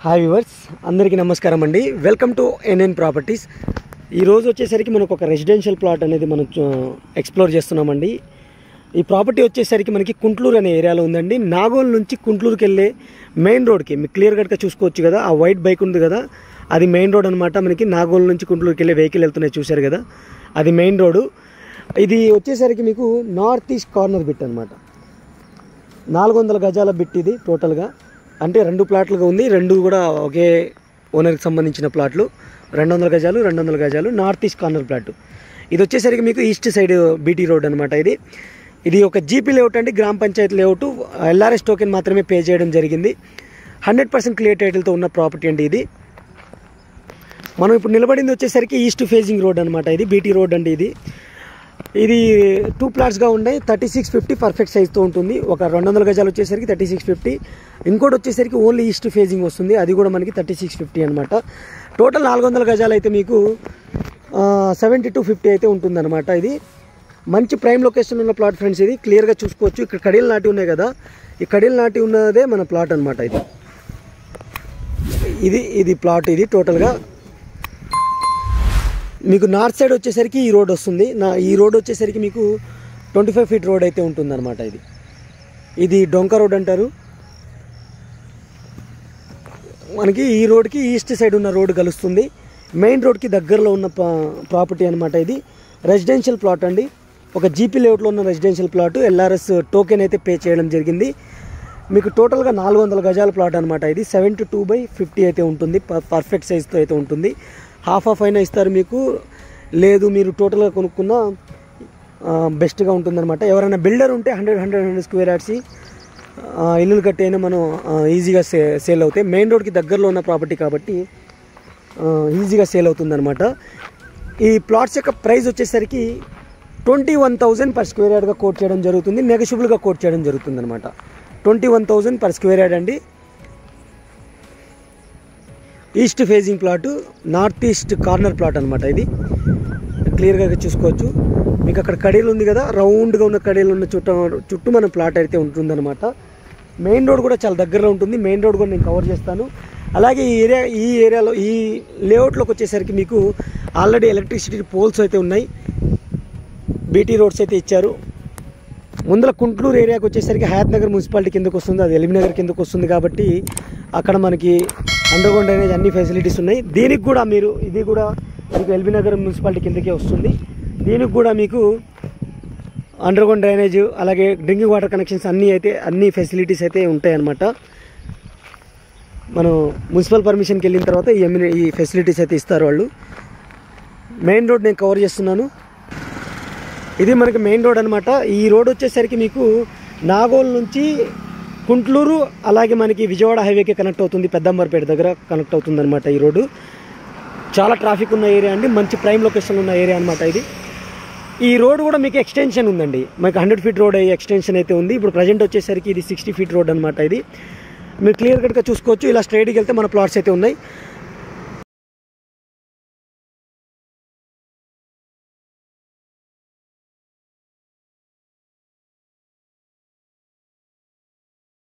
Hi viewers, అందరికీ నమస్కారం అండి. Welcome to NN properties. ఈరోజు వచ్చేసరికి మనకు ఒక రెసిడెన్షియల్ ప్లాట్ అనేది మనం ఎక్స్ప్లోర్ చేస్తున్నామండి. ఈ ప్రాపర్టీ వచ్చేసరికి మనకి కుంట్లూరు అనే ఏరియాలో ఉందండి. నాగోల్ నుంచి కుంట్లూరుకి వెళ్ళే మెయిన్ రోడ్కి మీకు క్లియర్ కట్గా చూసుకోవచ్చు కదా. ఆ వైట్ బైక్ ఉంది కదా, అది మెయిన్ రోడ్ అనమాట. మనకి నాగోల్ నుంచి కుంట్లూరుకి వెళ్ళే వెహికల్ వెళ్తున్నాయి, చూశారు కదా, అది మెయిన్ రోడ్డు. ఇది వచ్చేసరికి మీకు నార్త్ ఈస్ట్ కార్నర్ బిట్ అనమాట. 400 గజాల బిట్ ఇది టోటల్గా. అంటే 2 ప్లాట్లుగా ఉంది, 2 కూడా ఒకే ఓనర్కి సంబంధించిన ప్లాట్లు. 200 గజాలు నార్త్ ఈస్ట్ కార్నర్ ప్లాట్. ఇది వచ్చేసరికి మీకు ఈస్ట్ సైడ్ బీటీ రోడ్ అనమాట. ఇది ఒక జీపీ లేఅవుట్ అండి, గ్రామ పంచాయతీ లేఅవుట్. ఎల్ఆర్ఎస్ టోకెన్ మాత్రమే పే చేయడం జరిగింది. 100% క్లియర్ టైటిల్తో ఉన్న ప్రాపర్టీ అండి ఇది. మనం ఇప్పుడు నిలబడింది వచ్చేసరికి ఈస్ట్ ఫేజింగ్ రోడ్ అనమాట. ఇది బీటీ రోడ్ అండి. ఇది 2 ప్లాట్స్గా ఉన్నాయి. 3650 పర్ఫెక్ట్ సైజ్తో ఉంటుంది. ఒక 200 గజాలు వచ్చేసరికి 3650, ఇంకోటి వచ్చేసరికి ఓన్లీ ఈస్ట్ ఫేజింగ్ వస్తుంది, అది కూడా మనకి 3650 అనమాట. టోటల్ 400 గజాలు అయితే మీకు 7250 అయితే ఉంటుందన్నమాట. ఇది మంచి ప్రైమ్ లొకేషన్ ఉన్న ప్లాట్ ఫ్రెండ్స్. ఇది క్లియర్గా చూసుకోవచ్చు. ఇక్కడ కడీలు నాటి ఉన్నాయి కదా, ఈ కడీలు నాటి ఉన్నదే మన ప్లాట్ అనమాట. ఇది ప్లాట్. ఇది టోటల్గా మీకు నార్త్ సైడ్ వచ్చేసరికి ఈ రోడ్ వస్తుంది. ఈ రోడ్ వచ్చేసరికి మీకు 25 ఫీట్ రోడ్ అయితే ఉంటుందన్నమాట. ఇది డొంక రోడ్ అంటారు. మనకి ఈ రోడ్కి ఈస్ట్ సైడ్ ఉన్న రోడ్ కలుస్తుంది. మెయిన్ రోడ్కి దగ్గరలో ఉన్న ప్రాపర్టీ అనమాట. ఇది రెసిడెన్షియల్ ప్లాట్ అండి. ఒక జీపీ లేఅవుట్లో ఉన్న రెసిడెన్షియల్ ప్లాట్. ఎల్ఆర్ఎస్ టోకెన్ అయితే పే చేయడం జరిగింది. మీకు టోటల్గా 400 గజాల ప్లాట్ అనమాట. ఇది 72/50 అయితే ఉంటుంది. పర్ఫెక్ట్ సైజ్తో అయితే ఉంటుంది. హాఫ్ అయినా ఇస్తారు మీకు, లేదు మీరు టోటల్గా కొనుక్కున్న బెస్ట్గా ఉంటుందన్నమాట. ఎవరైనా బిల్డర్ ఉంటే 100 స్క్వేర్ యార్డ్స్ ఇల్లులు కట్టి అయినా మనం ఈజీగా సేల్ అవుతాయి. మెయిన్ రోడ్కి దగ్గరలో ఉన్న ప్రాపర్టీ కాబట్టి ఈజీగా సేల్ అవుతుందన్నమాట. ఈ ప్లాట్స్ యొక్క ప్రైస్ వచ్చేసరికి 21,000 పర్ స్క్వేర్ యార్డ్గా కోట్ చేయడం జరుగుతుంది. నెగోషియబుల్గా కోట్ చేయడం జరుగుతుంది అనమాట. 21,000 పర్ స్క్వేర్ యార్డ్ అండి. East facing plot, north east corner plot అనమాట. ఇది క్లియర్గా చూసుకోవచ్చు. మీకు అక్కడ కడీలు ఉంది కదా, రౌండ్గా ఉన్న కడీలు ఉన్న చుట్టూ మన ప్లాట్ అయితే ఉంటుందన్నమాట. మెయిన్ రోడ్ కూడా చాలా దగ్గరలో ఉంటుంది. మెయిన్ రోడ్ కూడా నేను కవర్ చేస్తాను. అలాగే ఈ ఏరియాలో ఈ లేఅవుట్లోకి వచ్చేసరికి మీకు ఆల్రెడీ ఎలక్ట్రిసిటీ పోల్స్ అయితే ఉన్నాయి. బీటీ రోడ్స్ అయితే ఇచ్చారు. ముందర కుంట్లూరు ఏరియాకి వచ్చేసరికి హయాత్ నగర్ మున్సిపాలిటీ కిందకు వస్తుంది, అది ఎల్బీ నగర్ కిందకు వస్తుంది. కాబట్టి అక్కడ మనకి అండర్ గ్రౌండ్ డ్రైనేజ్ అన్ని ఫెసిలిటీస్ ఉన్నాయి. దీనికి కూడా ఇది కూడా మీకు ఎల్బీ నగర్ మున్సిపాలిటీ కిందకే వస్తుంది. దీనికి కూడా మీకు అండర్ గ్రౌండ్ డ్రైనేజ్, అలాగే డ్రింకింగ్ వాటర్ కనెక్షన్స్ అన్ని ఫెసిలిటీస్ అయితే ఉంటాయన్నమాట. మనం మున్సిపల్ పర్మిషన్కి వెళ్ళిన తర్వాత ఈ ఫెసిలిటీస్ అయితే ఇస్తారు వాళ్ళు. మెయిన్ రోడ్ నేను కవర్ చేస్తున్నాను. ఇది మనకి మెయిన్ రోడ్ అనమాట. ఈ రోడ్ వచ్చేసరికి మీకు నాగోల్ నుంచి కుంట్లూరు, అలాగే మనకి విజయవాడ హైవేకి కనెక్ట్ అవుతుంది. పెద్దంబర్పేట దగ్గర కనెక్ట్ అవుతుంది అనమాట. ఈ రోడ్డు చాలా ట్రాఫిక్ ఉన్న ఏరియా అండి, మంచి ప్రైమ్ లొకేషన్ ఉన్న ఏరియా అనమాట. ఈ రోడ్ కూడా మీకు ఎక్స్టెన్షన్ ఉందండి. మనకి 100 ఫీట్ రోడ్ ఎక్స్టెన్షన్ అయితే ఉంది. ఇప్పుడు ప్రజెంట్ వచ్చేసరికి ఇది 60 ఫీట్ రోడ్ అనమాట. ఇది మీరు క్లియర్ కట్గా చూసుకోవచ్చు. ఇలా స్ట్రైట్కి వెళ్తే మన ప్లాట్స్ అయితే ఉన్నాయి.